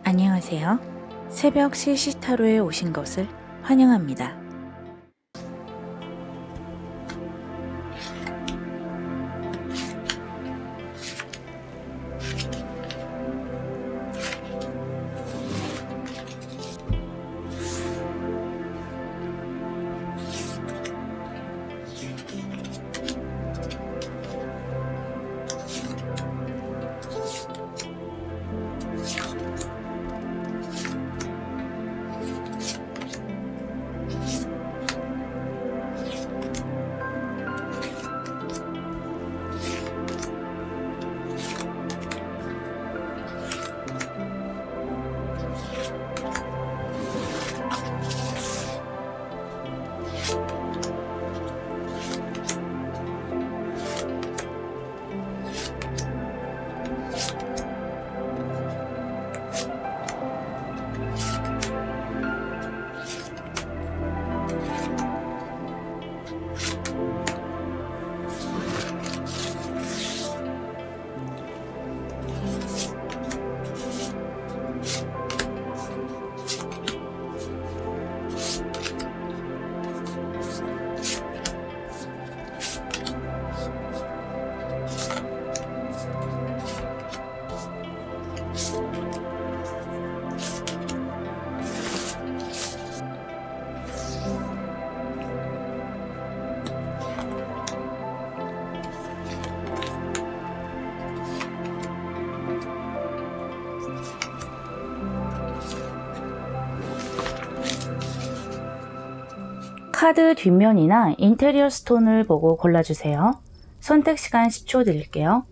안녕하세요. 새벽 시시타로에 오신 것을 환영합니다. 카드 뒷면이나 인테리어 스톤을 보고 골라주세요. 선택 시간 10초 드릴게요.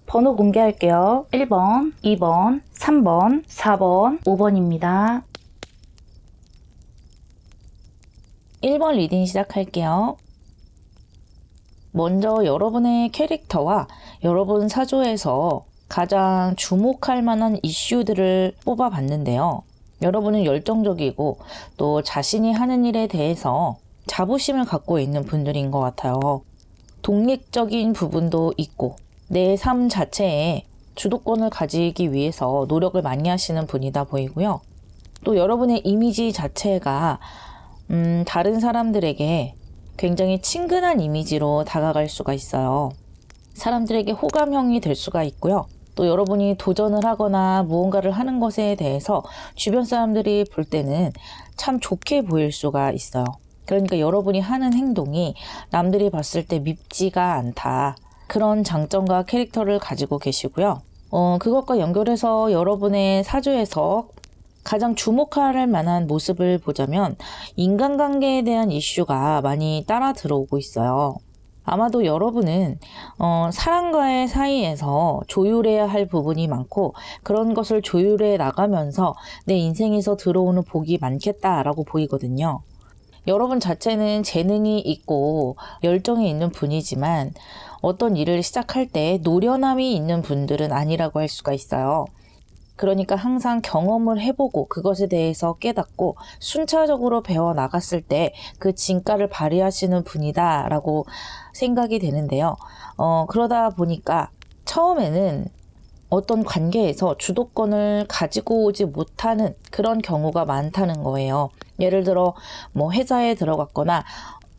번호 공개할게요. 1번, 2번, 3번, 4번, 5번입니다. 1번 리딩 시작할게요. 먼저 여러분의 캐릭터와 여러분 사조에서 가장 주목할 만한 이슈들을 뽑아봤는데요. 여러분은 열정적이고 또 자신이 하는 일에 대해서 자부심을 갖고 있는 분들인 것 같아요. 독립적인 부분도 있고 내 삶 자체에 주도권을 가지기 위해서 노력을 많이 하시는 분이다 보이고요. 또 여러분의 이미지 자체가 다른 사람들에게 굉장히 친근한 이미지로 다가갈 수가 있어요. 사람들에게 호감형이 될 수가 있고요. 또 여러분이 도전을 하거나 무언가를 하는 것에 대해서 주변 사람들이 볼 때는 참 좋게 보일 수가 있어요. 그러니까 여러분이 하는 행동이 남들이 봤을 때 밉지가 않다. 그런 장점과 캐릭터를 가지고 계시고요. 그것과 연결해서 여러분의 사주에서 가장 주목할 만한 모습을 보자면 인간관계에 대한 이슈가 많이 따라 들어오고 있어요. 아마도 여러분은 사람과의 사이에서 조율해야 할 부분이 많고 그런 것을 조율해 나가면서 내 인생에서 들어오는 복이 많겠다라고 보이거든요. 여러분 자체는 재능이 있고 열정이 있는 분이지만 어떤 일을 시작할 때 노련함이 있는 분들은 아니라고 할 수가 있어요. 그러니까 항상 경험을 해보고 그것에 대해서 깨닫고 순차적으로 배워나갔을 때 그 진가를 발휘하시는 분이다 라고 생각이 되는데요. 그러다 보니까 처음에는 어떤 관계에서 주도권을 가지고 오지 못하는 그런 경우가 많다는 거예요. 예를 들어 뭐 회사에 들어갔거나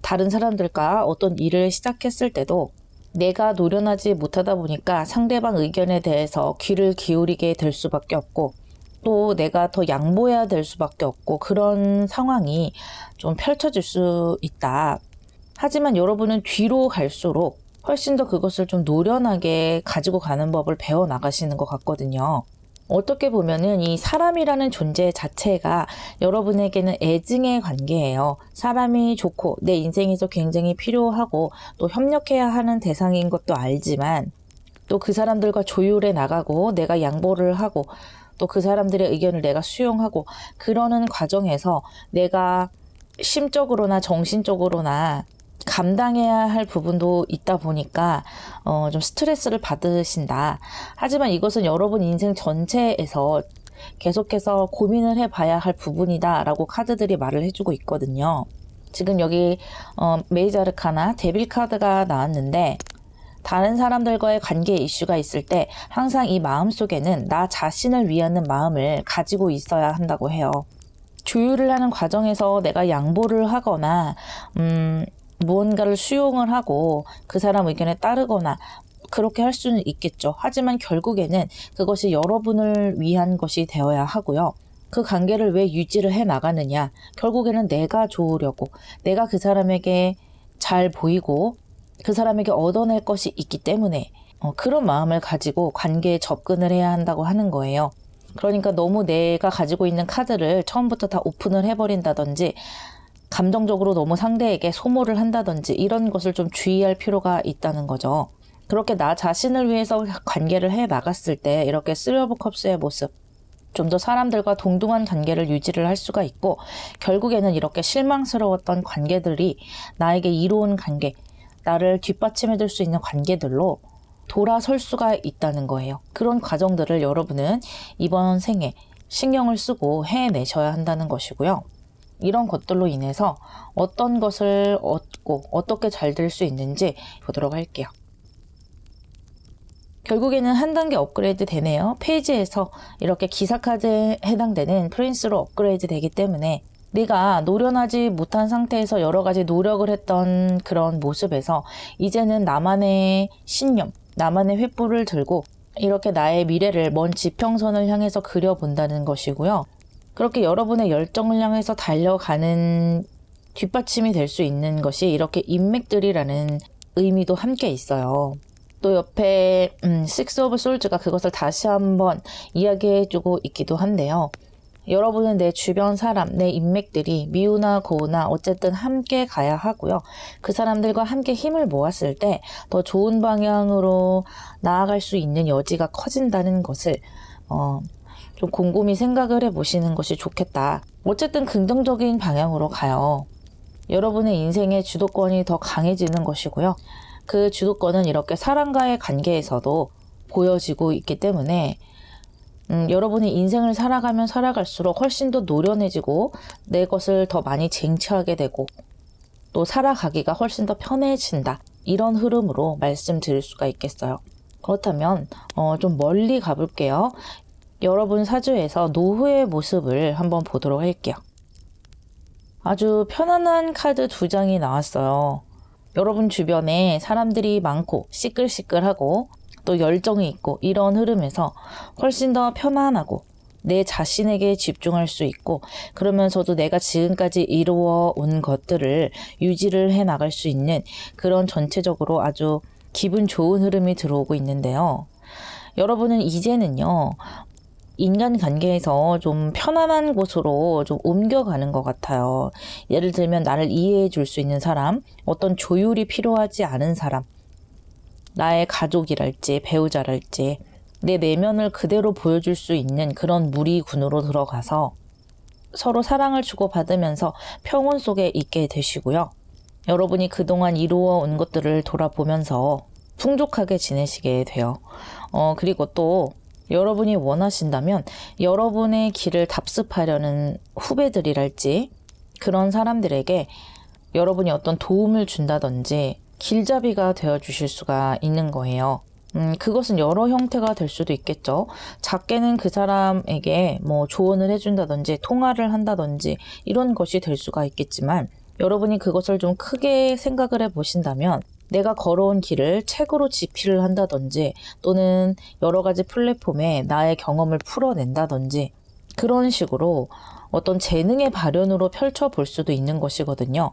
다른 사람들과 어떤 일을 시작했을 때도 내가 노련하지 못하다 보니까 상대방 의견에 대해서 귀를 기울이게 될 수밖에 없고 또 내가 더 양보해야 될 수밖에 없고 그런 상황이 좀 펼쳐질 수 있다. 하지만 여러분은 뒤로 갈수록 훨씬 더 그것을 좀 노련하게 가지고 가는 법을 배워나가시는 것 같거든요. 어떻게 보면은 이 사람이라는 존재 자체가 여러분에게는 애증의 관계예요. 사람이 좋고 내 인생에서 굉장히 필요하고 또 협력해야 하는 대상인 것도 알지만 또 그 사람들과 조율해 나가고 내가 양보를 하고 또 그 사람들의 의견을 내가 수용하고 그러는 과정에서 내가 심적으로나 정신적으로나 감당해야 할 부분도 있다 보니까 좀 스트레스를 받으신다. 하지만 이것은 여러분 인생 전체에서 계속해서 고민을 해봐야 할 부분이다 라고 카드들이 말을 해주고 있거든요. 지금 여기 메이저 아르카나 데빌 카드가 나왔는데 다른 사람들과의 관계 이슈가 있을 때 항상 이 마음속에는 나 자신을 위하는 마음을 가지고 있어야 한다고 해요. 조율을 하는 과정에서 내가 양보를 하거나 무언가를 수용을 하고 그 사람 의견에 따르거나 그렇게 할 수는 있겠죠. 하지만 결국에는 그것이 여러분을 위한 것이 되어야 하고요. 그 관계를 왜 유지를 해 나가느냐? 결국에는 내가 좋으려고, 내가 그 사람에게 잘 보이고 그 사람에게 얻어낼 것이 있기 때문에 그런 마음을 가지고 관계에 접근을 해야 한다고 하는 거예요. 그러니까 너무 내가 가지고 있는 카드를 처음부터 다 오픈을 해버린다든지 감정적으로 너무 상대에게 소모를 한다든지 이런 것을 좀 주의할 필요가 있다는 거죠. 그렇게 나 자신을 위해서 관계를 해 나갔을 때 이렇게 3 오브 컵스의 모습, 좀 더 사람들과 동등한 관계를 유지를 할 수가 있고 결국에는 이렇게 실망스러웠던 관계들이 나에게 이로운 관계, 나를 뒷받침해 줄 수 있는 관계들로 돌아설 수가 있다는 거예요. 그런 과정들을 여러분은 이번 생에 신경을 쓰고 해내셔야 한다는 것이고요. 이런 것들로 인해서 어떤 것을 얻고 어떻게 잘 될 수 있는지 보도록 할게요. 결국에는 한 단계 업그레이드 되네요. 페이지에서 이렇게 기사카드에 해당되는 프린스로 업그레이드 되기 때문에 내가 노련하지 못한 상태에서 여러 가지 노력을 했던 그런 모습에서 이제는 나만의 신념, 나만의 횃불을 들고 이렇게 나의 미래를 먼 지평선을 향해서 그려본다는 것이고요. 그렇게 여러분의 열정을 향해서 달려가는 뒷받침이 될 수 있는 것이 이렇게 인맥들이라는 의미도 함께 있어요. 또 옆에 6 오브 솔즈가 그것을 다시 한번 이야기해주고 있기도 한데요. 여러분은 내 주변 사람, 내 인맥들이 미우나 고우나 어쨌든 함께 가야 하고요. 그 사람들과 함께 힘을 모았을 때 더 좋은 방향으로 나아갈 수 있는 여지가 커진다는 것을 좀 곰곰이 생각을 해보시는 것이 좋겠다. 어쨌든 긍정적인 방향으로 가요. 여러분의 인생의 주도권이 더 강해지는 것이고요. 그 주도권은 이렇게 사람과의 관계에서도 보여지고 있기 때문에 여러분이 인생을 살아가면 살아갈수록 훨씬 더 노련해지고 내 것을 더 많이 쟁취하게 되고 또 살아가기가 훨씬 더 편해진다. 이런 흐름으로 말씀드릴 수가 있겠어요. 그렇다면 좀 멀리 가볼게요. 여러분 사주에서 노후의 모습을 한번 보도록 할게요. 아주 편안한 카드 2장이 나왔어요. 여러분 주변에 사람들이 많고 시끌시끌하고 또 열정이 있고 이런 흐름에서 훨씬 더 편안하고 내 자신에게 집중할 수 있고 그러면서도 내가 지금까지 이루어 온 것들을 유지를 해 나갈 수 있는 그런 전체적으로 아주 기분 좋은 흐름이 들어오고 있는데요. 여러분은 이제는요. 인간관계에서 좀 편안한 곳으로 좀 옮겨가는 것 같아요. 예를 들면 나를 이해해 줄 수 있는 사람, 어떤 조율이 필요하지 않은 사람, 나의 가족이랄지 배우자랄지 내 내면을 그대로 보여줄 수 있는 그런 무리군으로 들어가서 서로 사랑을 주고받으면서 평온 속에 있게 되시고요. 여러분이 그동안 이루어 온 것들을 돌아보면서 풍족하게 지내시게 돼요. 그리고 또 여러분이 원하신다면 여러분의 길을 답습하려는 후배들이랄지 그런 사람들에게 여러분이 어떤 도움을 준다든지 길잡이가 되어주실 수가 있는 거예요. 그것은 여러 형태가 될 수도 있겠죠. 작게는 그 사람에게 뭐 조언을 해준다든지 통화를 한다든지 이런 것이 될 수가 있겠지만 여러분이 그것을 좀 크게 생각을 해보신다면 내가 걸어온 길을 책으로 집필을 한다든지 또는 여러 가지 플랫폼에 나의 경험을 풀어낸다든지 그런 식으로 어떤 재능의 발현으로 펼쳐볼 수도 있는 것이거든요.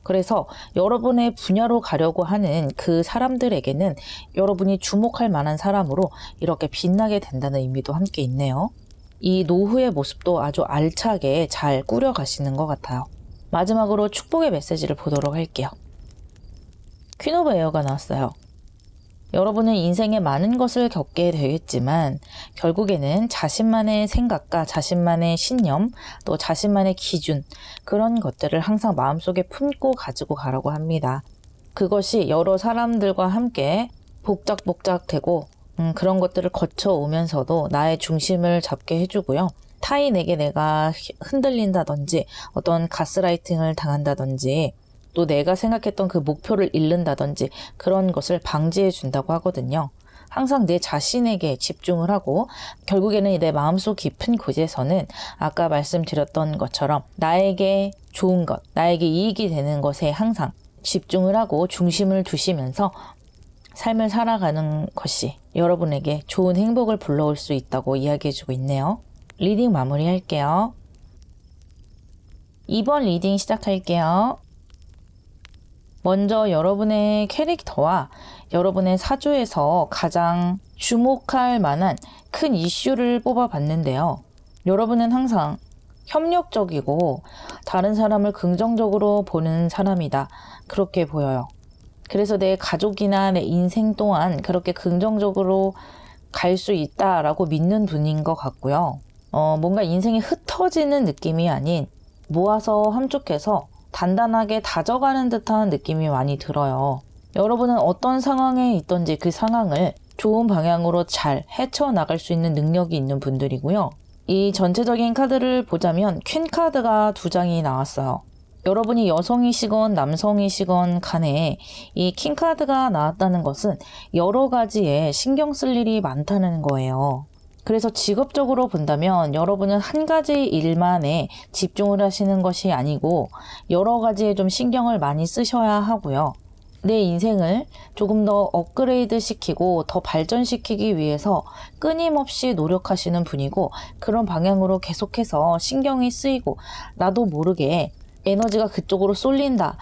그래서 여러분의 분야로 가려고 하는 그 사람들에게는 여러분이 주목할 만한 사람으로 이렇게 빛나게 된다는 의미도 함께 있네요. 이 노후의 모습도 아주 알차게 잘 꾸려가시는 것 같아요. 마지막으로 축복의 메시지를 보도록 할게요. 퀸 오브 에어가 나왔어요. 여러분은 인생에 많은 것을 겪게 되겠지만 결국에는 자신만의 생각과 자신만의 신념 또 자신만의 기준 그런 것들을 항상 마음속에 품고 가지고 가라고 합니다. 그것이 여러 사람들과 함께 복작복작 되고 그런 것들을 거쳐오면서도 나의 중심을 잡게 해주고요. 타인에게 내가 흔들린다든지 어떤 가스라이팅을 당한다든지 또 내가 생각했던 그 목표를 잃는다든지 그런 것을 방지해 준다고 하거든요. 항상 내 자신에게 집중을 하고 결국에는 내 마음속 깊은 곳에서는 아까 말씀드렸던 것처럼 나에게 좋은 것, 나에게 이익이 되는 것에 항상 집중을 하고 중심을 두시면서 삶을 살아가는 것이 여러분에게 좋은 행복을 불러올 수 있다고 이야기해주고 있네요. 리딩 마무리할게요. 2번 리딩 시작할게요. 먼저 여러분의 캐릭터와 여러분의 사주에서 가장 주목할 만한 큰 이슈를 뽑아봤는데요. 여러분은 항상 협력적이고 다른 사람을 긍정적으로 보는 사람이다. 그렇게 보여요. 그래서 내 가족이나 내 인생 또한 그렇게 긍정적으로 갈 수 있다라고 믿는 분인 것 같고요. 뭔가 인생이 흩어지는 느낌이 아닌 모아서 함축해서 단단하게 다져가는 듯한 느낌이 많이 들어요. 여러분은 어떤 상황에 있든지 그 상황을 좋은 방향으로 잘 헤쳐나갈 수 있는 능력이 있는 분들이고요. 이 전체적인 카드를 보자면 퀸 카드가 2장이 나왔어요. 여러분이 여성이시건 남성이시건 간에 이 킹 카드가 나왔다는 것은 여러 가지에 신경 쓸 일이 많다는 거예요. 그래서 직업적으로 본다면 여러분은 한 가지 일만에 집중을 하시는 것이 아니고 여러 가지에 좀 신경을 많이 쓰셔야 하고요. 내 인생을 조금 더 업그레이드 시키고 더 발전시키기 위해서 끊임없이 노력하시는 분이고 그런 방향으로 계속해서 신경이 쓰이고 나도 모르게 에너지가 그쪽으로 쏠린다.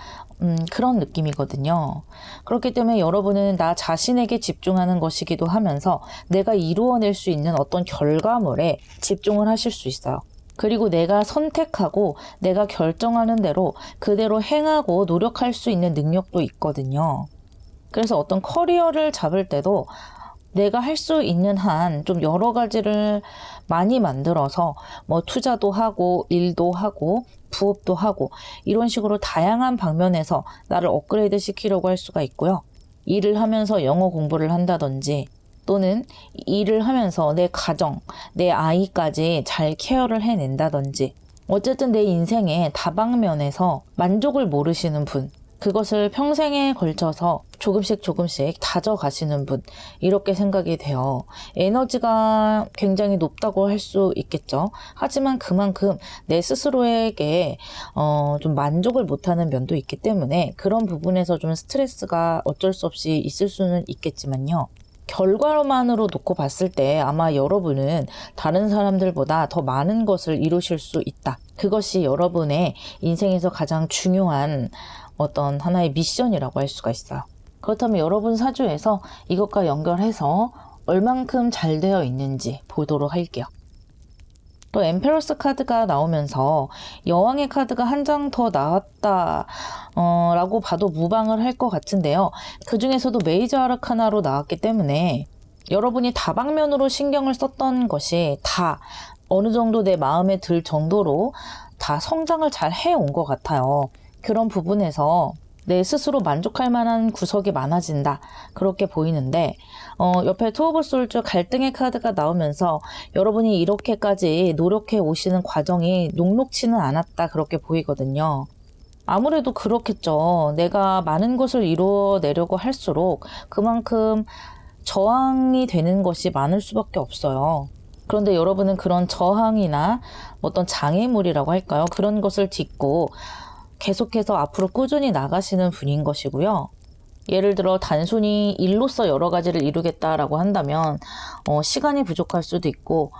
그런 느낌이거든요. 그렇기 때문에 여러분은 나 자신에게 집중하는 것이기도 하면서 내가 이루어낼 수 있는 어떤 결과물에 집중을 하실 수 있어요. 그리고 내가 선택하고 내가 결정하는 대로 그대로 행하고 노력할 수 있는 능력도 있거든요. 그래서 어떤 커리어를 잡을 때도 내가 할 수 있는 한 좀 여러 가지를 많이 만들어서 뭐 투자도 하고 일도 하고 부업도 하고 이런 식으로 다양한 방면에서 나를 업그레이드 시키려고 할 수가 있고요. 일을 하면서 영어 공부를 한다든지 또는 일을 하면서 내 가정, 내 아이까지 잘 케어를 해낸다든지 어쨌든 내 인생의 다방면에서 만족을 모르시는 분, 그것을 평생에 걸쳐서 조금씩 다져가시는 분, 이렇게 생각이 돼요. 에너지가 굉장히 높다고 할 수 있겠죠. 하지만 그만큼 내 스스로에게 좀 만족을 못하는 면도 있기 때문에 그런 부분에서 좀 스트레스가 어쩔 수 없이 있을 수는 있겠지만요. 결과만으로 놓고 봤을 때 아마 여러분은 다른 사람들보다 더 많은 것을 이루실 수 있다. 그것이 여러분의 인생에서 가장 중요한 어떤 하나의 미션이라고 할 수가 있어요. 그렇다면 여러분 사주에서 이것과 연결해서 얼만큼 잘 되어 있는지 보도록 할게요. 또 엠페러스 카드가 나오면서 여왕의 카드가 한 장 더 나왔다 라고 봐도 무방을 할 것 같은데요. 그 중에서도 메이저 아르카나로 나왔기 때문에 여러분이 다방면으로 신경을 썼던 것이 다 어느 정도 내 마음에 들 정도로 다 성장을 잘 해온 것 같아요. 그런 부분에서 내 스스로 만족할 만한 구석이 많아진다. 그렇게 보이는데 옆에 투 오브 솔즈 갈등의 카드가 나오면서 여러분이 이렇게까지 노력해 오시는 과정이 녹록치는 않았다. 그렇게 보이거든요. 아무래도 그렇겠죠. 내가 많은 것을 이루어내려고 할수록 그만큼 저항이 되는 것이 많을 수밖에 없어요. 그런데 여러분은 그런 저항이나 어떤 장애물이라고 할까요? 그런 것을 딛고 계속해서 앞으로 꾸준히 나가시는 분인 것이고요. 예를 들어 단순히 일로서 여러 가지를 이루겠다라고 한다면 시간이 부족할 수도 있고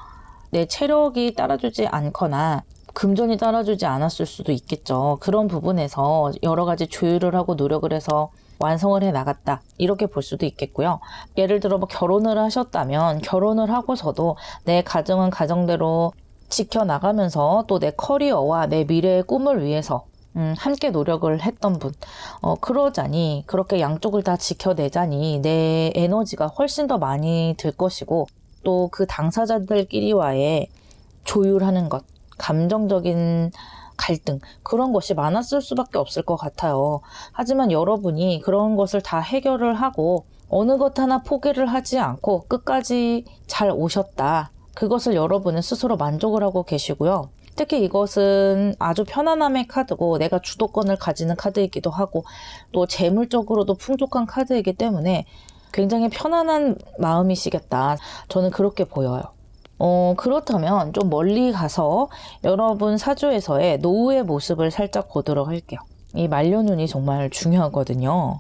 내 체력이 따라주지 않거나 금전이 따라주지 않았을 수도 있겠죠. 그런 부분에서 여러 가지 조율을 하고 노력을 해서 완성을 해 나갔다. 이렇게 볼 수도 있겠고요. 예를 들어 뭐 결혼을 하셨다면 결혼을 하고서도 내 가정은 가정대로 지켜나가면서 또 내 커리어와 내 미래의 꿈을 위해서 함께 노력을 했던 분. 그러자니 그렇게 양쪽을 다 지켜내자니 내 에너지가 훨씬 더 많이 들 것이고 또 그 당사자들끼리와의 조율하는 것, 감정적인 갈등, 그런 것이 많았을 수밖에 없을 것 같아요. 하지만 여러분이 그런 것을 다 해결을 하고 어느 것 하나 포기를 하지 않고 끝까지 잘 오셨다. 그것을 여러분은 스스로 만족을 하고 계시고요. 특히 이것은 아주 편안함의 카드고 내가 주도권을 가지는 카드이기도 하고 또 재물적으로도 풍족한 카드이기 때문에 굉장히 편안한 마음이시겠다. 저는 그렇게 보여요. 그렇다면 좀 멀리 가서 여러분 사주에서의 노후의 모습을 살짝 보도록 할게요. 이 말년운이 정말 중요하거든요.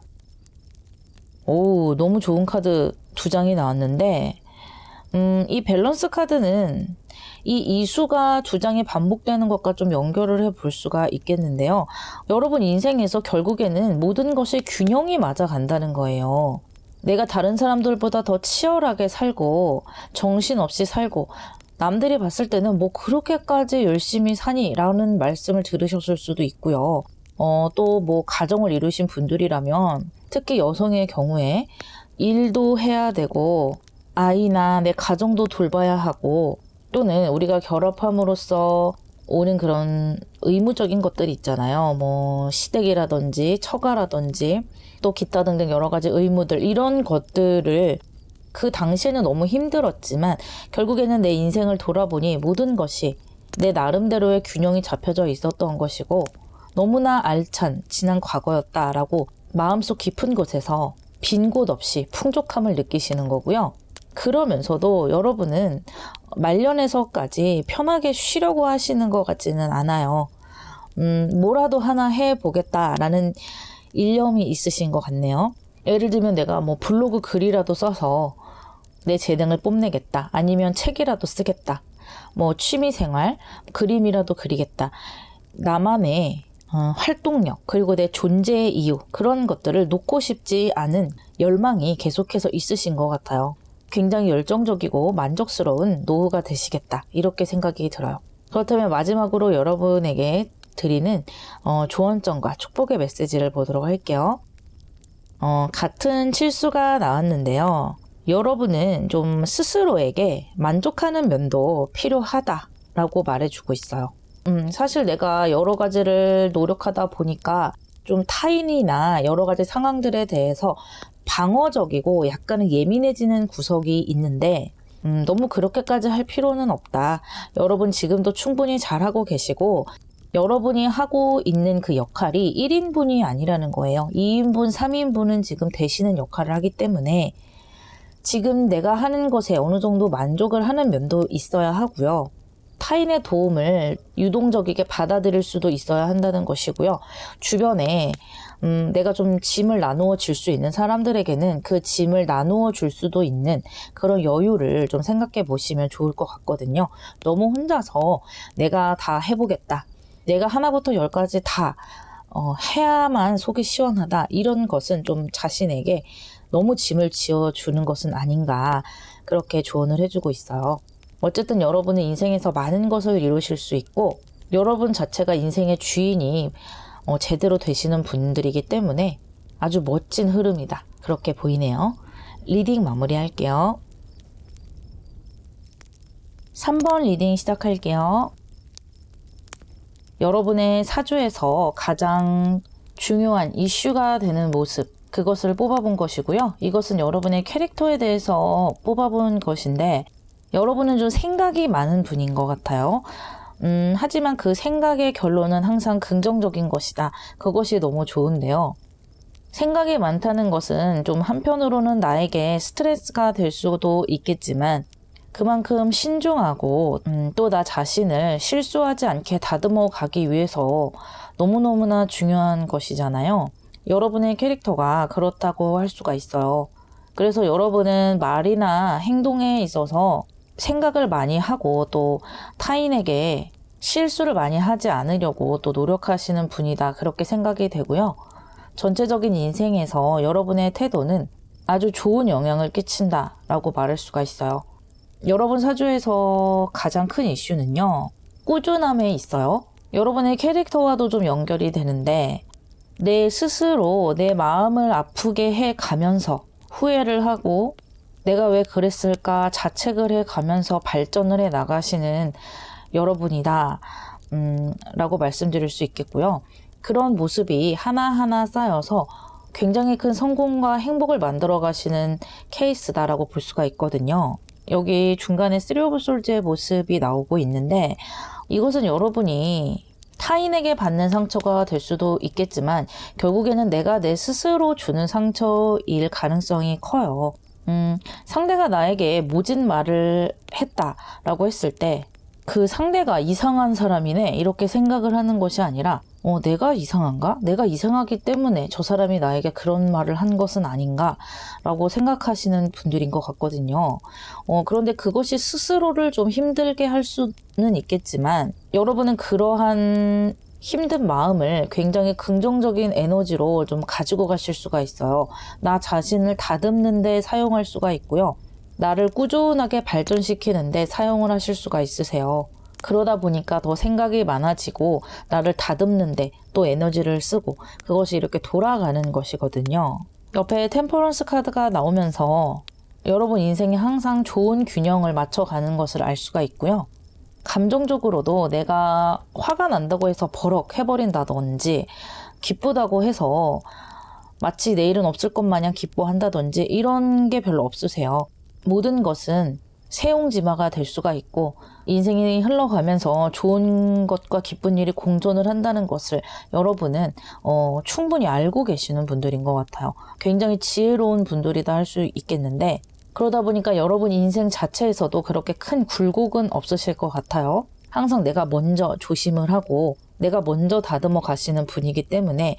오, 너무 좋은 카드 두 장이 나왔는데 이 밸런스 카드는 이 이수가 두 장이 반복되는 것과 좀 연결을 해 볼 수가 있겠는데요. 여러분 인생에서 결국에는 모든 것이 균형이 맞아 간다는 거예요. 내가 다른 사람들보다 더 치열하게 살고 정신없이 살고 남들이 봤을 때는 뭐 그렇게까지 열심히 사니? 라는 말씀을 들으셨을 수도 있고요. 또 뭐 가정을 이루신 분들이라면 특히 여성의 경우에 일도 해야 되고 아이나 내 가정도 돌봐야 하고 또는 우리가 결합함으로써 오는 그런 의무적인 것들이 있잖아요. 뭐 시댁이라든지 처가라든지 또 기타 등등 여러 가지 의무들 이런 것들을 그 당시에는 너무 힘들었지만 결국에는 내 인생을 돌아보니 모든 것이 내 나름대로의 균형이 잡혀져 있었던 것이고 너무나 알찬 지난 과거였다라고 마음속 깊은 곳에서 빈 곳 없이 풍족함을 느끼시는 거고요. 그러면서도 여러분은 말년에서까지 편하게 쉬려고 하시는 것 같지는 않아요. 뭐라도 하나 해보겠다라는 일념이 있으신 것 같네요. 예를 들면 내가 뭐 블로그 글이라도 써서 내 재능을 뽐내겠다. 아니면 책이라도 쓰겠다. 뭐 취미생활, 그림이라도 그리겠다. 나만의 활동력, 그리고 내 존재의 이유, 그런 것들을 놓고 싶지 않은 열망이 계속해서 있으신 것 같아요. 굉장히 열정적이고 만족스러운 노후가 되시겠다. 이렇게 생각이 들어요. 그렇다면 마지막으로 여러분에게 드리는 조언점과 축복의 메시지를 보도록 할게요. 같은 칠수가 나왔는데요. 여러분은 좀 스스로에게 만족하는 면도 필요하다라고 말해주고 있어요. 사실 내가 여러 가지를 노력하다 보니까 좀 타인이나 여러 가지 상황들에 대해서 방어적이고 약간은 예민해지는 구석이 있는데 너무 그렇게까지 할 필요는 없다. 여러분 지금도 충분히 잘하고 계시고 여러분이 하고 있는 그 역할이 1인분이 아니라는 거예요. 2인분, 3인분은 지금 되시는 역할을 하기 때문에 지금 내가 하는 것에 어느 정도 만족을 하는 면도 있어야 하고요. 타인의 도움을 유동적이게 받아들일 수도 있어야 한다는 것이고요. 주변에 내가 좀 짐을 나누어 줄 수 있는 사람들에게는 그 짐을 나누어 줄 수도 있는 그런 여유를 좀 생각해 보시면 좋을 것 같거든요. 너무 혼자서 내가 다 해보겠다. 내가 하나부터 열까지 다 해야만 속이 시원하다. 이런 것은 좀 자신에게 너무 짐을 지어주는 것은 아닌가 그렇게 조언을 해주고 있어요. 어쨌든 여러분은 인생에서 많은 것을 이루실 수 있고 여러분 자체가 인생의 주인이 제대로 되시는 분들이기 때문에 아주 멋진 흐름이다. 그렇게 보이네요. 리딩 마무리할게요. 3번 리딩 시작할게요. 여러분의 사주에서 가장 중요한 이슈가 되는 모습, 그것을 뽑아본 것이고요. 이것은 여러분의 캐릭터에 대해서 뽑아본 것인데 여러분은 좀 생각이 많은 분인 것 같아요. 하지만 그 생각의 결론은 항상 긍정적인 것이다. 그것이 너무 좋은데요. 생각이 많다는 것은 좀 한편으로는 나에게 스트레스가 될 수도 있겠지만 그만큼 신중하고 또 나 자신을 실수하지 않게 다듬어 가기 위해서 너무너무나 중요한 것이잖아요. 여러분의 캐릭터가 그렇다고 할 수가 있어요. 그래서 여러분은 말이나 행동에 있어서 생각을 많이 하고 또 타인에게 실수를 많이 하지 않으려고 또 노력하시는 분이다. 그렇게 생각이 되고요. 전체적인 인생에서 여러분의 태도는 아주 좋은 영향을 끼친다라고 말할 수가 있어요. 여러분 사주에서 가장 큰 이슈는요. 꾸준함에 있어요. 여러분의 캐릭터와도 좀 연결이 되는데 내 스스로 내 마음을 아프게 해가면서 후회를 하고 내가 왜 그랬을까 자책을 해가면서 발전을 해 나가시는 여러분이다 라고 말씀드릴 수 있겠고요. 그런 모습이 하나하나 쌓여서 굉장히 큰 성공과 행복을 만들어 가시는 케이스다라고 볼 수가 있거든요. 여기 중간에 쓰리 오브 솔즈의 모습이 나오고 있는데, 이것은 여러분이 타인에게 받는 상처가 될 수도 있겠지만 결국에는 내가 내 스스로 주는 상처일 가능성이 커요. 상대가 나에게 모진 말을 했다라고 했을 때 그 상대가 이상한 사람이네 이렇게 생각을 하는 것이 아니라 내가 이상한가? 내가 이상하기 때문에 저 사람이 나에게 그런 말을 한 것은 아닌가? 라고 생각하시는 분들인 것 같거든요. 그런데 그것이 스스로를 좀 힘들게 할 수는 있겠지만 여러분은 그러한 힘든 마음을 굉장히 긍정적인 에너지로 좀 가지고 가실 수가 있어요. 나 자신을 다듬는 데 사용할 수가 있고요. 나를 꾸준하게 발전시키는 데 사용을 하실 수가 있으세요. 그러다 보니까 더 생각이 많아지고 나를 다듬는데 또 에너지를 쓰고 그것이 이렇게 돌아가는 것이거든요. 옆에 템퍼런스 카드가 나오면서 여러분 인생에 항상 좋은 균형을 맞춰가는 것을 알 수가 있고요. 감정적으로도 내가 화가 난다고 해서 버럭 해버린다든지 기쁘다고 해서 마치 내일은 없을 것 마냥 기뻐한다든지 이런 게 별로 없으세요. 모든 것은 세옹지마가 될 수가 있고 인생이 흘러가면서 좋은 것과 기쁜 일이 공존을 한다는 것을 여러분은 충분히 알고 계시는 분들인 것 같아요. 굉장히 지혜로운 분들이다 할 수 있겠는데 그러다 보니까 여러분 인생 자체에서도 그렇게 큰 굴곡은 없으실 것 같아요. 항상 내가 먼저 조심을 하고 내가 먼저 다듬어 가시는 분이기 때문에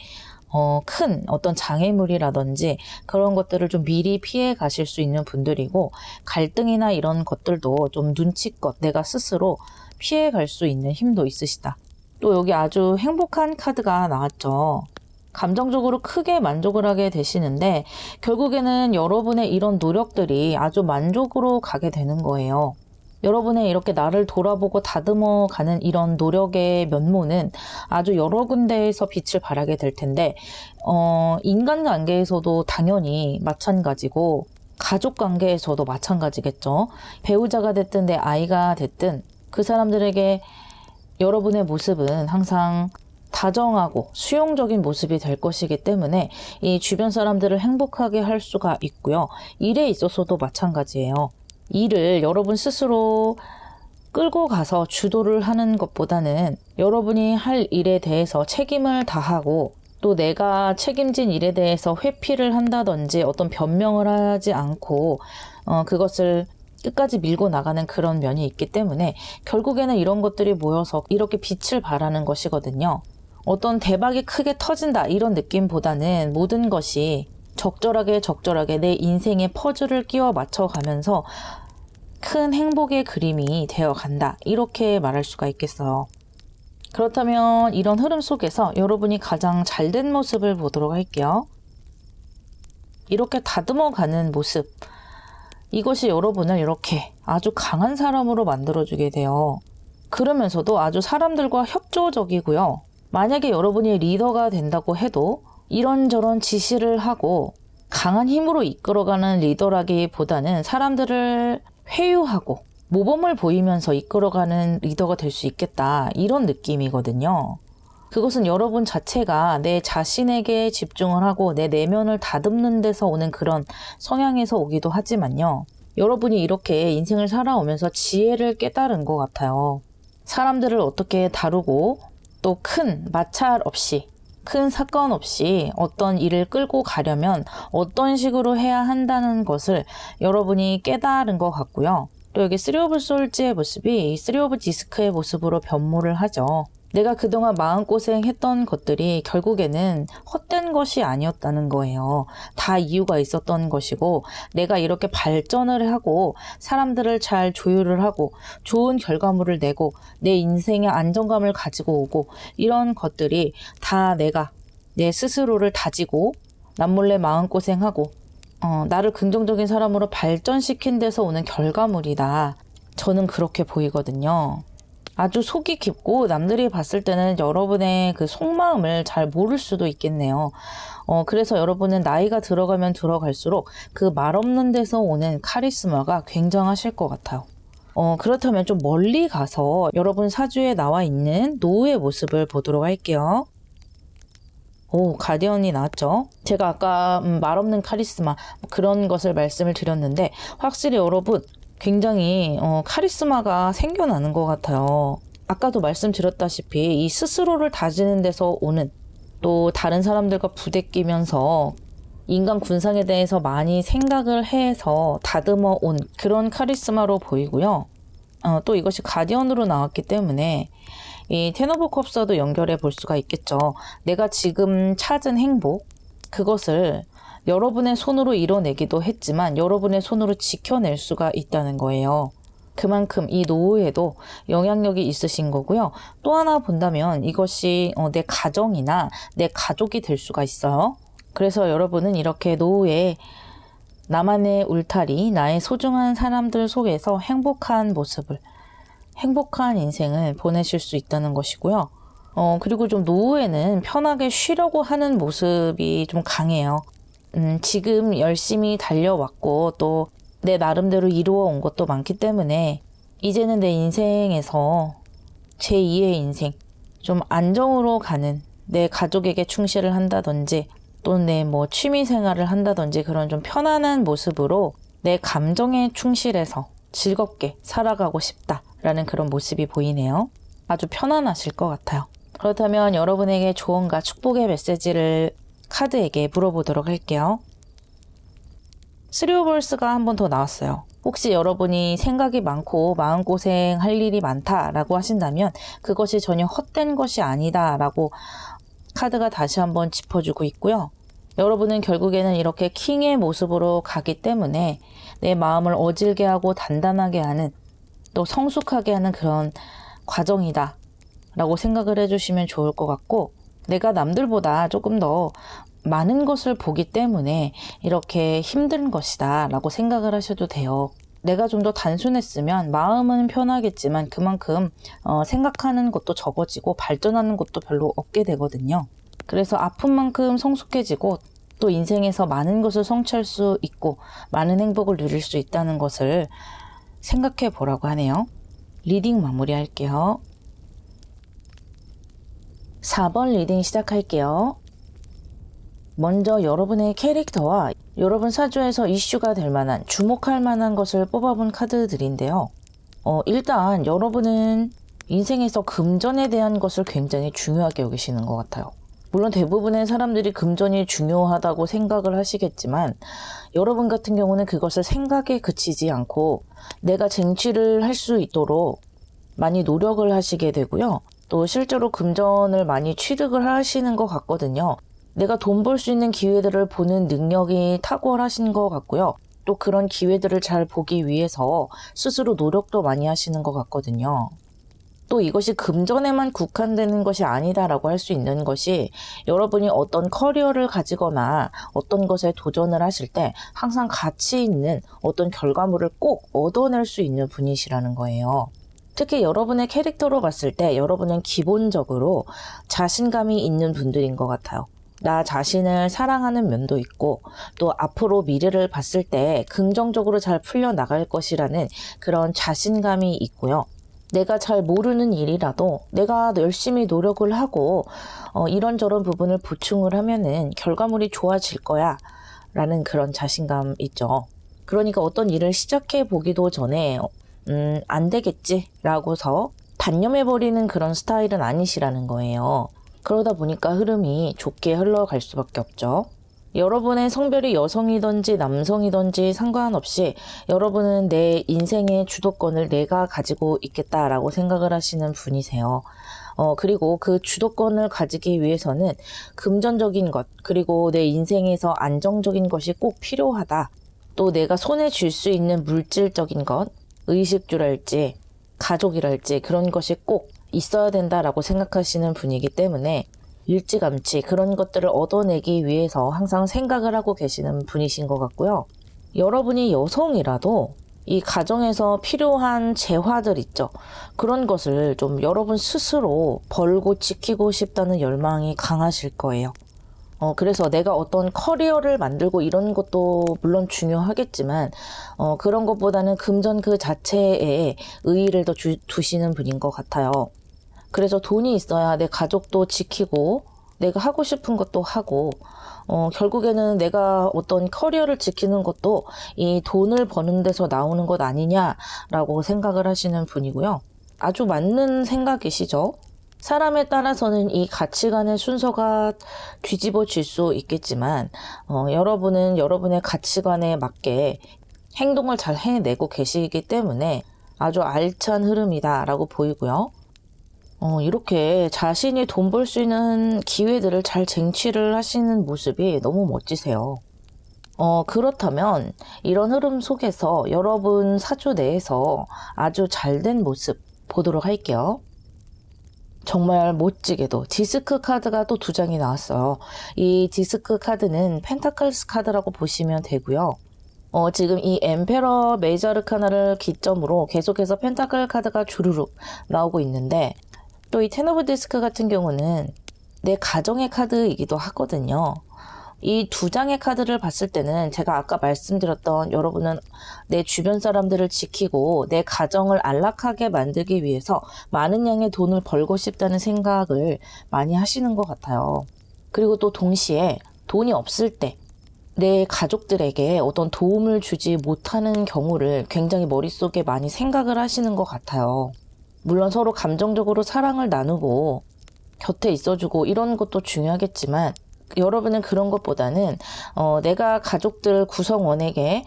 큰 어떤 장애물이라든지 그런 것들을 좀 미리 피해 가실 수 있는 분들이고 갈등이나 이런 것들도 좀 눈치껏 내가 스스로 피해 갈 수 있는 힘도 있으시다. 또 여기 아주 행복한 카드가 나왔죠. 감정적으로 크게 만족을 하게 되시는데 결국에는 여러분의 이런 노력들이 아주 만족으로 가게 되는 거예요. 여러분의 이렇게 나를 돌아보고 다듬어 가는 이런 노력의 면모는 아주 여러 군데에서 빛을 발하게 될 텐데 인간관계에서도 당연히 마찬가지고 가족관계에서도 마찬가지겠죠. 배우자가 됐든 내 아이가 됐든 그 사람들에게 여러분의 모습은 항상 다정하고 수용적인 모습이 될 것이기 때문에 이 주변 사람들을 행복하게 할 수가 있고요. 일에 있어서도 마찬가지예요. 일을 여러분 스스로 끌고 가서 주도를 하는 것보다는 여러분이 할 일에 대해서 책임을 다하고 또 내가 책임진 일에 대해서 회피를 한다든지 어떤 변명을 하지 않고 그것을 끝까지 밀고 나가는 그런 면이 있기 때문에 결국에는 이런 것들이 모여서 이렇게 빛을 발하는 것이거든요. 어떤 대박이 크게 터진다 이런 느낌보다는 모든 것이 적절하게 내 인생의 퍼즐을 끼워 맞춰가면서 큰 행복의 그림이 되어 간다 이렇게 말할 수가 있겠어요. 그렇다면 이런 흐름 속에서 여러분이 가장 잘된 모습을 보도록 할게요. 이렇게 다듬어가는 모습, 이것이 여러분을 이렇게 아주 강한 사람으로 만들어주게 돼요. 그러면서도 아주 사람들과 협조적이고요. 만약에 여러분이 리더가 된다고 해도 이런저런 지시를 하고 강한 힘으로 이끌어가는 리더라기보다는 사람들을 회유하고 모범을 보이면서 이끌어가는 리더가 될 수 있겠다 이런 느낌이거든요. 그것은 여러분 자체가 내 자신에게 집중을 하고 내 내면을 다듬는 데서 오는 그런 성향에서 오기도 하지만요. 여러분이 이렇게 인생을 살아오면서 지혜를 깨달은 것 같아요. 사람들을 어떻게 다루고 또 큰 마찰 없이 큰 사건 없이 어떤 일을 끌고 가려면 어떤 식으로 해야 한다는 것을 여러분이 깨달은 것 같고요. 또 여기 쓰리 오브 솔즈의 모습이 쓰리 오브 디스크의 모습으로 변모를 하죠. 내가 그동안 마음고생했던 것들이 결국에는 헛된 것이 아니었다는 거예요. 다 이유가 있었던 것이고 내가 이렇게 발전을 하고 사람들을 잘 조율을 하고 좋은 결과물을 내고 내 인생의 안정감을 가지고 오고 이런 것들이 다 내가 내 스스로를 다지고 남몰래 마음고생하고 나를 긍정적인 사람으로 발전시킨 데서 오는 결과물이다. 저는 그렇게 보이거든요. 아주 속이 깊고 남들이 봤을 때는 여러분의 그 속마음을 잘 모를 수도 있겠네요. 그래서 여러분은 나이가 들어가면 들어갈수록 그 말 없는 데서 오는 카리스마가 굉장하실 것 같아요. 그렇다면 좀 멀리 가서 여러분 사주에 나와 있는 노후의 모습을 보도록 할게요. 오, 가디언이 나왔죠. 제가 아까 말 없는 카리스마 그런 것을 말씀을 드렸는데 확실히 여러분 굉장히 카리스마가 생겨나는 것 같아요. 아까도 말씀드렸다시피 이 스스로를 다지는 데서 오는, 또 다른 사람들과 부대끼면서 인간 군상에 대해서 많이 생각을 해서 다듬어 온 그런 카리스마로 보이고요. 또 이것이 가디언으로 나왔기 때문에 이 텐 오브 컵스와도 연결해 볼 수가 있겠죠. 내가 지금 찾은 행복, 그것을 여러분의 손으로 이뤄내기도 했지만 여러분의 손으로 지켜낼 수가 있다는 거예요. 그만큼 이 노후에도 영향력이 있으신 거고요. 또 하나 본다면 이것이 내 가정이나 내 가족이 될 수가 있어요. 그래서 여러분은 이렇게 노후에 나만의 울타리, 나의 소중한 사람들 속에서 행복한 모습을, 행복한 인생을 보내실 수 있다는 것이고요. 그리고 좀 노후에는 편하게 쉬려고 하는 모습이 좀 강해요. 지금 열심히 달려왔고 또 내 나름대로 이루어 온 것도 많기 때문에 이제는 내 인생에서 제2의 인생, 좀 안정으로 가는, 내 가족에게 충실을 한다든지 또는 내 취미 생활을 한다든지 그런 좀 편안한 모습으로 내 감정에 충실해서 즐겁게 살아가고 싶다라는 그런 모습이 보이네요. 아주 편안하실 것 같아요. 그렇다면 여러분에게 조언과 축복의 메시지를 카드에게 물어보도록 할게요. 3 오브 월스가 한 번 더 나왔어요. 혹시 여러분이 생각이 많고 마음고생 할 일이 많다라고 하신다면 그것이 전혀 헛된 것이 아니다라고 카드가 다시 한번 짚어주고 있고요. 여러분은 결국에는 이렇게 킹의 모습으로 가기 때문에 내 마음을 어질게 하고 단단하게 하는, 또 성숙하게 하는 그런 과정이다 라고 생각을 해주시면 좋을 것 같고, 내가 남들보다 조금 더 많은 것을 보기 때문에 이렇게 힘든 것이다 라고 생각을 하셔도 돼요. 내가 좀 더 단순했으면 마음은 편하겠지만 그만큼 생각하는 것도 적어지고 발전하는 것도 별로 없게 되거든요. 그래서 아픈 만큼 성숙해지고 또 인생에서 많은 것을 성취할 수 있고 많은 행복을 누릴 수 있다는 것을 생각해 보라고 하네요. 리딩 마무리할게요. 4번 리딩 시작할게요. 먼저 여러분의 캐릭터와 여러분 사주에서 이슈가 될 만한, 주목할 만한 것을 뽑아본 카드들인데요. 일단 여러분은 인생에서 금전에 대한 것을 굉장히 중요하게 여기시는 것 같아요. 물론 대부분의 사람들이 금전이 중요하다고 생각을 하시겠지만 여러분 같은 경우는 그것을 생각에 그치지 않고 내가 쟁취를 할 수 있도록 많이 노력을 하시게 되고요. 또 실제로 금전을 많이 취득을 하시는 것 같거든요. 내가 돈 벌 수 있는 기회들을 보는 능력이 탁월하신 것 같고요. 또 그런 기회들을 잘 보기 위해서 스스로 노력도 많이 하시는 것 같거든요. 또 이것이 금전에만 국한되는 것이 아니다라고 할 수 있는 것이, 여러분이 어떤 커리어를 가지거나 어떤 것에 도전을 하실 때 항상 가치 있는 어떤 결과물을 꼭 얻어낼 수 있는 분이시라는 거예요. 특히 여러분의 캐릭터로 봤을 때 여러분은 기본적으로 자신감이 있는 분들인 것 같아요. 나 자신을 사랑하는 면도 있고 또 앞으로 미래를 봤을 때 긍정적으로 잘 풀려나갈 것이라는 그런 자신감이 있고요. 내가 잘 모르는 일이라도 내가 열심히 노력을 하고 이런저런 부분을 보충을 하면은 결과물이 좋아질 거야 라는 그런 자신감 있죠. 그러니까 어떤 일을 시작해 보기도 전에 안 되겠지 라고서 단념해버리는 그런 스타일은 아니시라는 거예요. 그러다 보니까 흐름이 좋게 흘러갈 수밖에 없죠. 여러분의 성별이 여성이든지 남성이든지 상관없이 여러분은 내 인생의 주도권을 내가 가지고 있겠다라고 생각을 하시는 분이세요. 그리고 그 주도권을 가지기 위해서는 금전적인 것, 그리고 내 인생에서 안정적인 것이 꼭 필요하다. 또 내가 손에 쥘 수 있는 물질적인 것, 의식주랄지 가족이랄지 그런 것이 꼭 있어야 된다라고 생각하시는 분이기 때문에 일찌감치 그런 것들을 얻어내기 위해서 항상 생각을 하고 계시는 분이신 것 같고요. 여러분이 여성이라도 이 가정에서 필요한 재화들 있죠. 그런 것을 좀 여러분 스스로 벌고 지키고 싶다는 열망이 강하실 거예요. 그래서 내가 어떤 커리어를 만들고 이런 것도 물론 중요하겠지만 그런 것보다는 금전 그 자체에 의의를 더 두시는 분인 것 같아요. 그래서 돈이 있어야 내 가족도 지키고 내가 하고 싶은 것도 하고, 결국에는 내가 어떤 커리어를 지키는 것도 이 돈을 버는 데서 나오는 것 아니냐라고 생각을 하시는 분이고요. 아주 맞는 생각이시죠? 사람에 따라서는 이 가치관의 순서가 뒤집어질 수 있겠지만, 여러분은 여러분의 가치관에 맞게 행동을 잘 해내고 계시기 때문에 아주 알찬 흐름이다라고 보이고요. 이렇게 자신이 돈 벌 수 있는 기회들을 잘 쟁취를 하시는 모습이 너무 멋지세요. 그렇다면 이런 흐름 속에서 여러분 사주 내에서 아주 잘된 모습 보도록 할게요. 정말 멋지게도 디스크 카드가 또 2장이 나왔어요. 이 디스크 카드는 펜타클스 카드라고 보시면 되고요. 지금 이 엠페러 메이저르카나를 기점으로 계속해서 펜타클 카드가 주르륵 나오고 있는데, 또 이 텐 오브 디스크 같은 경우는 내 가정의 카드이기도 하거든요. 이 2장의 카드를 봤을 때는 제가 아까 말씀드렸던 여러분은 내 주변 사람들을 지키고 내 가정을 안락하게 만들기 위해서 많은 양의 돈을 벌고 싶다는 생각을 많이 하시는 것 같아요. 그리고 또 동시에 돈이 없을 때 내 가족들에게 어떤 도움을 주지 못하는 경우를 굉장히 머릿속에 많이 생각을 하시는 것 같아요. 물론 서로 감정적으로 사랑을 나누고 곁에 있어주고 이런 것도 중요하겠지만, 여러분은 그런 것보다는 내가 가족들 구성원에게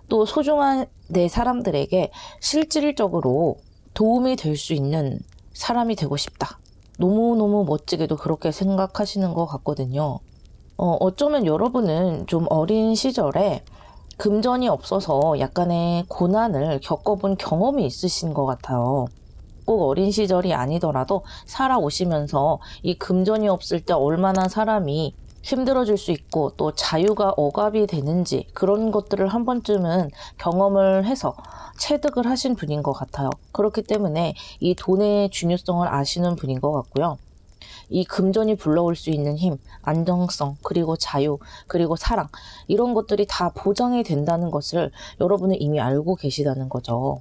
또 소중한 내 사람들에게 실질적으로 도움이 될 수 있는 사람이 되고 싶다. 너무너무 멋지게도 그렇게 생각하시는 것 같거든요. 어쩌면 여러분은 좀 어린 시절에 금전이 없어서 약간의 고난을 겪어본 경험이 있으신 것 같아요. 꼭 어린 시절이 아니더라도 살아오시면서 이 금전이 없을 때 얼마나 사람이 힘들어질 수 있고 또 자유가 억압이 되는지 그런 것들을 한 번쯤은 경험을 해서 체득을 하신 분인 것 같아요. 그렇기 때문에 이 돈의 중요성을 아시는 분인 것 같고요. 이 금전이 불러올 수 있는 힘, 안정성, 그리고 자유, 그리고 사랑, 이런 것들이 다 보장이 된다는 것을 여러분은 이미 알고 계시다는 거죠.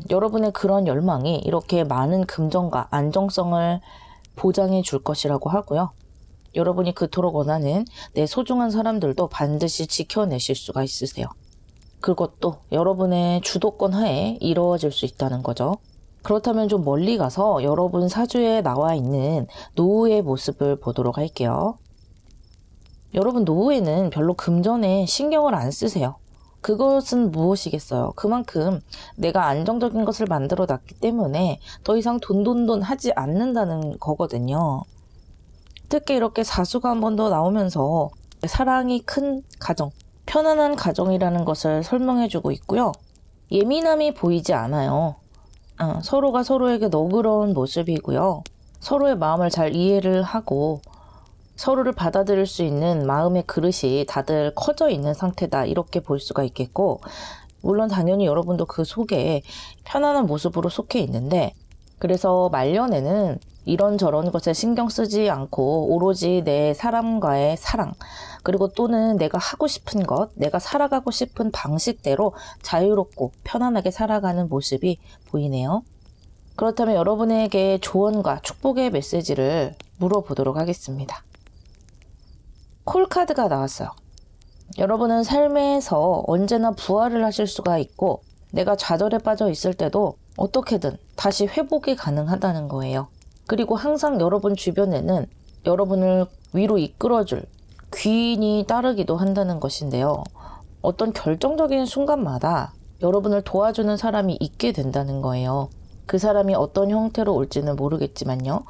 여러분의 그런 열망이 이렇게 많은 금전과 안정성을 보장해 줄 것이라고 하고요. 여러분이 그토록 원하는 내 소중한 사람들도 반드시 지켜내실 수가 있으세요. 그것도 여러분의 주도권 하에 이루어질 수 있다는 거죠. 그렇다면 좀 멀리 가서 여러분 사주에 나와 있는 노후의 모습을 보도록 할게요. 여러분 노후에는 별로 금전에 신경을 안 쓰세요. 그것은 무엇이겠어요? 그만큼 내가 안정적인 것을 만들어 놨기 때문에 더 이상 돈 하지 않는다는 거거든요. 특히 이렇게 사수가 한 번 더 나오면서 사랑이 큰 가정, 편안한 가정이라는 것을 설명해주고 있고요. 예민함이 보이지 않아요. 서로가 서로에게 너그러운 모습이고요. 서로의 마음을 잘 이해를 하고 서로를 받아들일 수 있는 마음의 그릇이 다들 커져 있는 상태다, 이렇게 볼 수가 있겠고, 물론 당연히 여러분도 그 속에 편안한 모습으로 속해 있는데, 그래서 말년에는 이런저런 것에 신경 쓰지 않고 오로지 내 사람과의 사랑, 그리고 또는 내가 하고 싶은 것, 내가 살아가고 싶은 방식대로 자유롭고 편안하게 살아가는 모습이 보이네요. 그렇다면 여러분에게 조언과 축복의 메시지를 물어보도록 하겠습니다. 콜 카드가 나왔어요. 여러분은 삶에서 언제나 부활을 하실 수가 있고, 내가 좌절에 빠져 있을 때도 어떻게든 다시 회복이 가능하다는 거예요. 그리고 항상 여러분 주변에는 여러분을 위로 이끌어줄 귀인이 따르기도 한다는 것인데요. 어떤 결정적인 순간마다 여러분을 도와주는 사람이 있게 된다는 거예요. 그 사람이 어떤 형태로 올지는 모르겠지만요.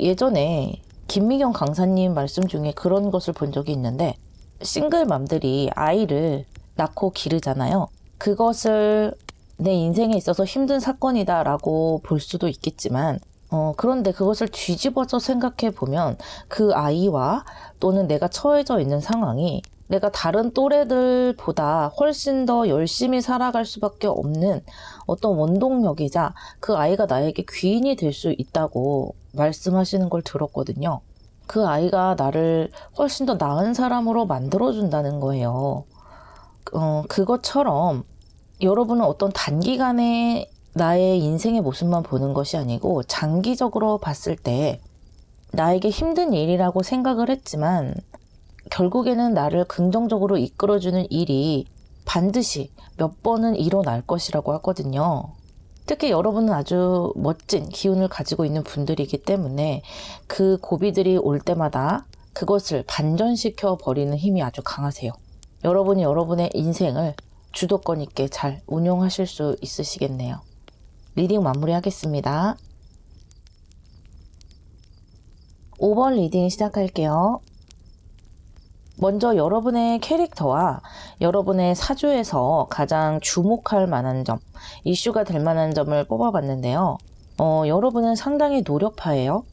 예전에 김미경 강사님 말씀 중에 그런 것을 본 적이 있는데, 싱글맘들이 아이를 낳고 기르잖아요. 그것을 내 인생에 있어서 힘든 사건이다 라고 볼 수도 있겠지만, 그런데 그것을 뒤집어서 생각해 보면 그 아이와 또는 내가 처해져 있는 상황이 내가 다른 또래들보다 훨씬 더 열심히 살아갈 수밖에 없는 어떤 원동력이자 그 아이가 나에게 귀인이 될 수 있다고 말씀하시는 걸 들었거든요. 그 아이가 나를 훨씬 더 나은 사람으로 만들어준다는 거예요. 그것처럼 여러분은 어떤 단기간에 나의 인생의 모습만 보는 것이 아니고 장기적으로 봤을 때 나에게 힘든 일이라고 생각을 했지만 결국에는 나를 긍정적으로 이끌어주는 일이 반드시 몇 번은 일어날 것이라고 하거든요. 특히 여러분은 아주 멋진 기운을 가지고 있는 분들이기 때문에 그 고비들이 올 때마다 그것을 반전시켜 버리는 힘이 아주 강하세요. 여러분이 여러분의 인생을 주도권 있게 잘 운용하실 수 있으시겠네요. 리딩 마무리하겠습니다. 5번 리딩 시작할게요. 먼저 여러분의 캐릭터와 여러분의 사주에서 가장 주목할 만한 점, 이슈가 될 만한 점을 뽑아봤는데요. 여러분은 상당히 노력파예요.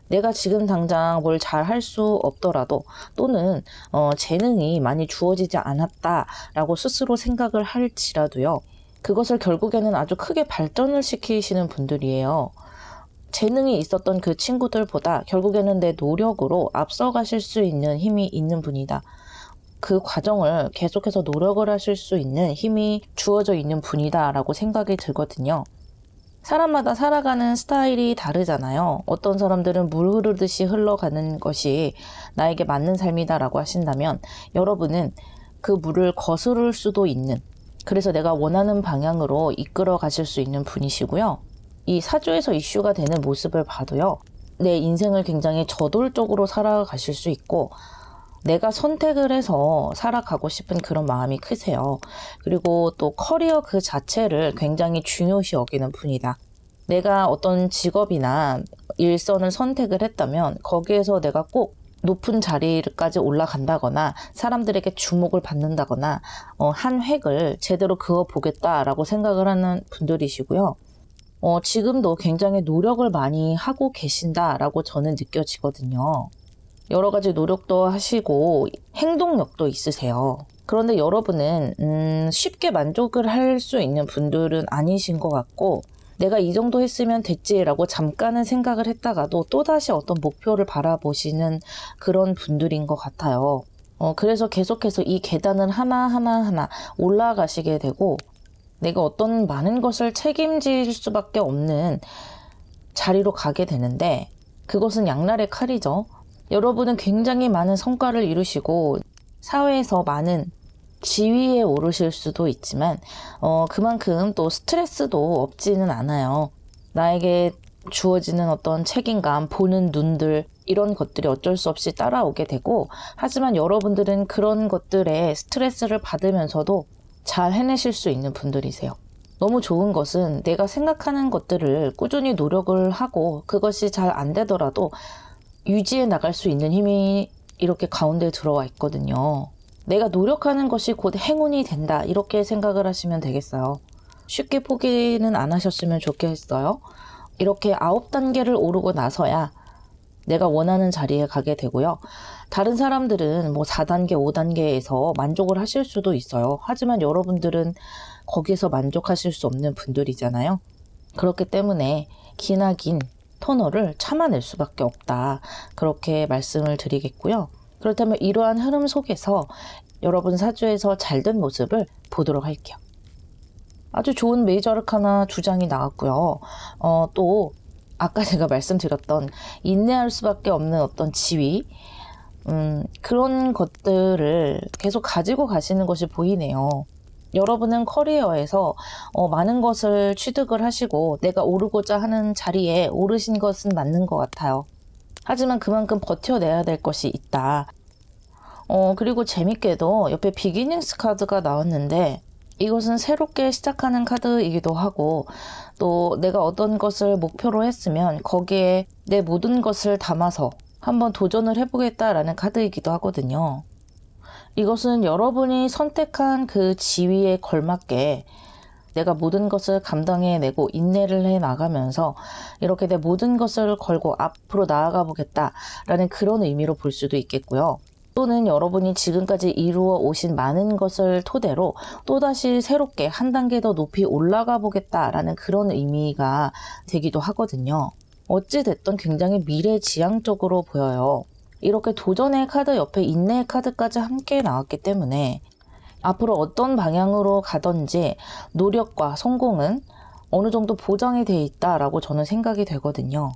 내가 지금 당장 뭘 잘 할 수 없더라도 또는 재능이 많이 주어지지 않았다라고 스스로 생각을 할지라도요. 그것을 결국에는 아주 크게 발전을 시키시는 분들이에요. 재능이 있었던 그 친구들보다 결국에는 내 노력으로 앞서가실 수 있는 힘이 있는 분이다. 그 과정을 계속해서 노력을 하실 수 있는 힘이 주어져 있는 분이다 라고 생각이 들거든요. 사람마다 살아가는 스타일이 다르잖아요. 어떤 사람들은 물 흐르듯이 흘러가는 것이 나에게 맞는 삶이다 라고 하신다면 여러분은 그 물을 거스를 수도 있는, 그래서 내가 원하는 방향으로 이끌어 가실 수 있는 분이시고요. 이 사주에서 이슈가 되는 모습을 봐도요. 내 인생을 굉장히 저돌적으로 살아가실 수 있고 내가 선택을 해서 살아가고 싶은 그런 마음이 크세요. 그리고 또 커리어 그 자체를 굉장히 중요시 여기는 분이다. 내가 어떤 직업이나 일선을 선택을 했다면 거기에서 내가 꼭 높은 자리까지 올라간다거나 사람들에게 주목을 받는다거나 한 획을 제대로 그어보겠다라고 생각을 하는 분들이시고요. 지금도 굉장히 노력을 많이 하고 계신다라고 저는 느껴지거든요. 여러 가지 노력도 하시고 행동력도 있으세요. 그런데 여러분은 쉽게 만족을 할 수 있는 분들은 아니신 것 같고 내가 이 정도 했으면 됐지라고 잠깐은 생각을 했다가도 또다시 어떤 목표를 바라보시는 그런 분들인 것 같아요. 그래서 계속해서 이 계단을 하나하나 올라가시게 되고 내가 어떤 많은 것을 책임질 수밖에 없는 자리로 가게 되는데 그것은 양날의 칼이죠. 여러분은 굉장히 많은 성과를 이루시고 사회에서 많은 지위에 오르실 수도 있지만 그만큼 또 스트레스도 없지는 않아요. 나에게 주어지는 어떤 책임감, 보는 눈들 이런 것들이 어쩔 수 없이 따라오게 되고 하지만 여러분들은 그런 것들에 스트레스를 받으면서도 잘 해내실 수 있는 분들이세요. 너무 좋은 것은 내가 생각하는 것들을 꾸준히 노력을 하고 그것이 잘 안 되더라도 유지해 나갈 수 있는 힘이 이렇게 가운데 들어와 있거든요. 내가 노력하는 것이 곧 행운이 된다 이렇게 생각을 하시면 되겠어요. 쉽게 포기는 안 하셨으면 좋겠어요. 이렇게 9단계를 오르고 나서야 내가 원하는 자리에 가게 되고요. 다른 사람들은 뭐 4단계, 5단계에서 만족을 하실 수도 있어요. 하지만 여러분들은 거기서 만족하실 수 없는 분들이잖아요. 그렇기 때문에 기나긴 터널을 참아낼 수밖에 없다. 그렇게 말씀을 드리겠고요. 그렇다면 이러한 흐름 속에서 여러분 사주에서 잘된 모습을 보도록 할게요. 아주 좋은 메이저 아르카나 2장이 나왔고요. 또 아까 제가 말씀드렸던 인내할 수밖에 없는 어떤 지위 그런 것들을 계속 가지고 가시는 것이 보이네요. 여러분은 커리어에서 많은 것을 취득을 하시고 내가 오르고자 하는 자리에 오르신 것은 맞는 것 같아요. 하지만 그만큼 버텨내야 될 것이 있다. 그리고 재밌게도 옆에 비기닝스 카드가 나왔는데 이것은 새롭게 시작하는 카드이기도 하고 또 내가 어떤 것을 목표로 했으면 거기에 내 모든 것을 담아서 한번 도전을 해보겠다라는 카드이기도 하거든요. 이것은 여러분이 선택한 그 지위에 걸맞게 내가 모든 것을 감당해내고 인내를 해나가면서 이렇게 내 모든 것을 걸고 앞으로 나아가 보겠다라는 그런 의미로 볼 수도 있겠고요. 또는 여러분이 지금까지 이루어 오신 많은 것을 토대로 또다시 새롭게 한 단계 더 높이 올라가 보겠다라는 그런 의미가 되기도 하거든요. 어찌됐든 굉장히 미래지향적으로 보여요. 이렇게 도전의 카드 옆에 인내의 카드까지 함께 나왔기 때문에 앞으로 어떤 방향으로 가든지 노력과 성공은 어느 정도 보장이 돼 있다라고 저는 생각이 되거든요.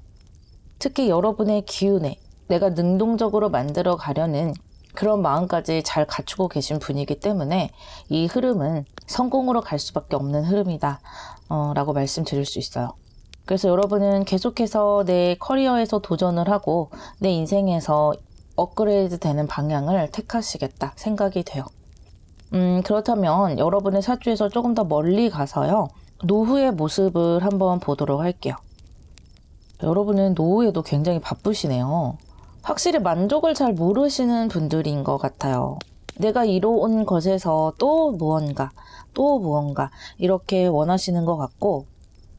특히 여러분의 기운에 내가 능동적으로 만들어 가려는 그런 마음까지 잘 갖추고 계신 분이기 때문에 이 흐름은 성공으로 갈 수밖에 없는 흐름이다 라고 말씀드릴 수 있어요. 그래서 여러분은 계속해서 내 커리어에서 도전을 하고 내 인생에서 업그레이드 되는 방향을 택하시겠다 생각이 돼요. 그렇다면 여러분의 사주에서 조금 더 멀리 가서요. 노후의 모습을 한번 보도록 할게요. 여러분은 노후에도 굉장히 바쁘시네요. 확실히 만족을 잘 모르시는 분들인 것 같아요. 내가 이뤄온 것에서 또 무언가 이렇게 원하시는 것 같고,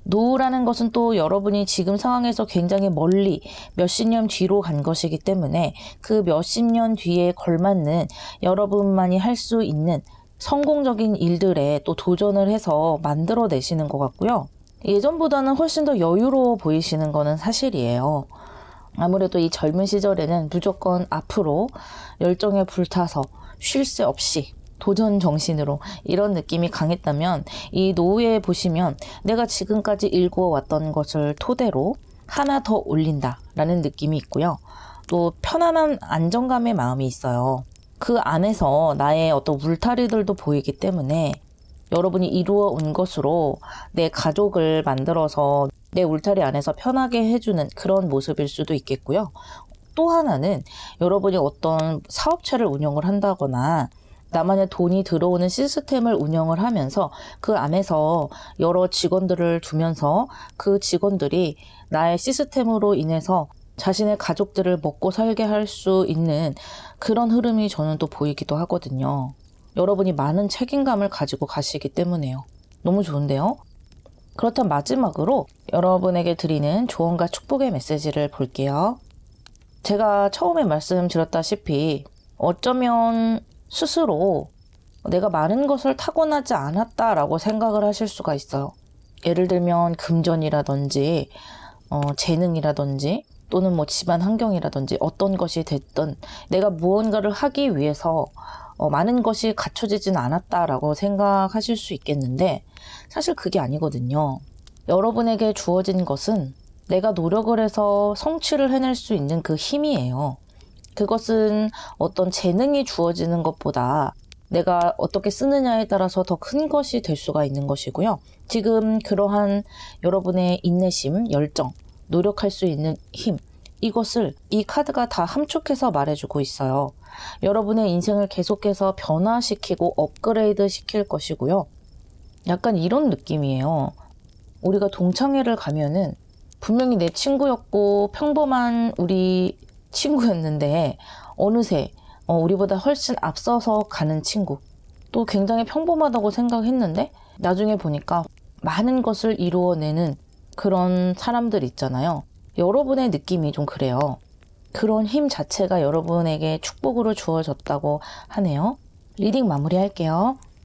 노후라는 것은 또 여러분이 지금 상황에서 굉장히 멀리 몇십 년 뒤로 간 것이기 때문에 그 몇십 년 뒤에 걸맞는 여러분만이 할 수 있는 성공적인 일들에 또 도전을 해서 만들어내시는 것 같고요. 예전보다는 훨씬 더 여유로워 보이시는 거는 사실이에요. 아무래도 이 젊은 시절에는 무조건 앞으로 열정에 불타서 쉴 새 없이 도전 정신으로 이런 느낌이 강했다면, 이 노후에 보시면 내가 지금까지 일구어왔던 것을 토대로 하나 더 올린다 라는 느낌이 있고요. 또 편안한 안정감의 마음이 있어요. 그 안에서 나의 어떤 울타리들도 보이기 때문에 여러분이 이루어 온 것으로 내 가족을 만들어서 내 울타리 안에서 편하게 해주는 그런 모습일 수도 있겠고요. 또 하나는 여러분이 어떤 사업체를 운영을 한다거나 나만의 돈이 들어오는 시스템을 운영을 하면서 그 안에서 여러 직원들을 두면서 그 직원들이 나의 시스템으로 인해서 자신의 가족들을 먹고 살게 할 수 있는 그런 흐름이 저는 또 보이기도 하거든요. 여러분이 많은 책임감을 가지고 가시기 때문에요. 너무 좋은데요? 그렇다면 마지막으로 여러분에게 드리는 조언과 축복의 메시지를 볼게요. 제가 처음에 말씀드렸다시피 어쩌면 스스로 내가 많은 것을 타고나지 않았다라고 생각을 하실 수가 있어요. 예를 들면 금전이라든지 재능이라든지 또는 뭐 집안 환경이라든지 어떤 것이 됐든 내가 무언가를 하기 위해서 많은 것이 갖춰지진 않았다라고 생각하실 수 있겠는데, 사실 그게 아니거든요. 여러분에게 주어진 것은 내가 노력을 해서 성취를 해낼 수 있는 그 힘이에요. 그것은 어떤 재능이 주어지는 것보다 내가 어떻게 쓰느냐에 따라서 더 큰 것이 될 수가 있는 것이고요. 지금 그러한 여러분의 인내심, 열정, 노력할 수 있는 힘, 이것을 이 카드가 다 함축해서 말해주고 있어요. 여러분의 인생을 계속해서 변화시키고 업그레이드 시킬 것이고요. 약간 이런 느낌이에요. 우리가 동창회를 가면은 분명히 내 친구였고 평범한 우리 친구였는데 어느새 우리보다 훨씬 앞서서 가는 친구, 또 굉장히 평범하다고 생각했는데 나중에 보니까 많은 것을 이루어내는 그런 사람들 있잖아요. 여러분의 느낌이 좀 그래요. 그런 힘 자체가 여러분에게 축복으로 주어졌다고 하네요. 리딩 마무리할게요.